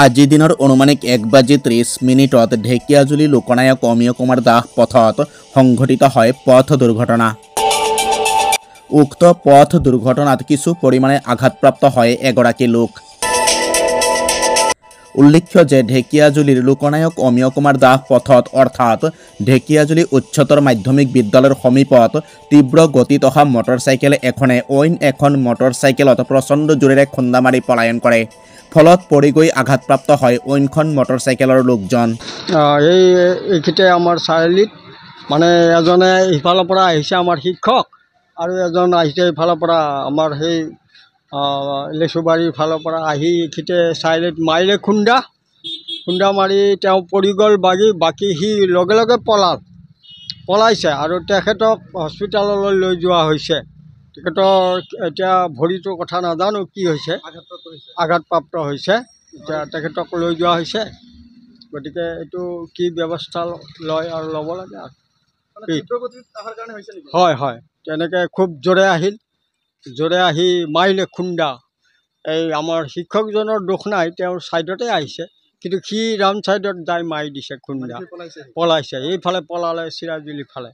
আজি দিনৰ অনুমানিক 1:30 ঢেকিয়াজুলি লোকনায়ক অমিয় কুমাৰ দাস পথত সংঘটিত হয় পথ দুৰ্ঘটনা। উক্ত পথ দুৰ্ঘটনাত কিছু পৰিমাণে আঘাতপ্ৰাপ্ত হয় এগৰাকী লোক। উল্লেখ্য যে ঢেকিয়াজুলিৰ লোকনায়ক অমিয় কুমাৰ দাস পথত অৰ্থাৎ ঢেকিয়াজুলি উচ্চতৰ মাধ্যমিক বিদ্যালয়ৰ সমীপত তীব্ৰ গতিত অহা মটৰচাইকেল এখনে অইন এখন মটৰচাইকেলত প্ৰচণ্ড জোৰেৰে খুন্দা মাৰি পলায়ন কৰে। ফলত পৰি গৈ আঘাতপ্ৰাপ্ত হয় অইনখন মটৰচাইকেলৰ লোকজন। এইখিতে আমাৰ চাৰিআলিত মানে এজনে ইফালৰ পৰা আহিছে আমাৰ শিক্ষক আৰু এজন আহিছে ইফালৰ পৰা আমাৰ সেই লেচুবাৰীৰ ফালৰ পৰা আহি এইখিতে চাৰিআলিত মাৰিলে খুন্দা মাৰি তেওঁ পৰি গ'ল বাকী সি লগে লগে পলাইছে আৰু তেখেতক হস্পিটাললৈ লৈ যোৱা হৈছে। তেখেতৰ এতিয়া ভৰিটোৰ কথা নাজানো কি হৈছে, আঘাতপ্ৰাপ্ত হৈছে। এতিয়া তেখেতক লৈ যোৱা হৈছে। গতিকে এইটো কি ব্যৱস্থা লয় আৰু ল'ব লাগে আৰু হয় হয় তেনেকৈ খুব জোৰে আহি মাৰিলে খুন্দা। এই আমাৰ শিক্ষকজনৰ দোষ নাই, তেওঁৰ ছাইডতে আহিছে, কিন্তু সি ৰাউণ্ড ছাইডত যাই মাৰি দিছে খুন্দা, পলাইছে। এইফালে পলালে চিৰাজুলি ফালে।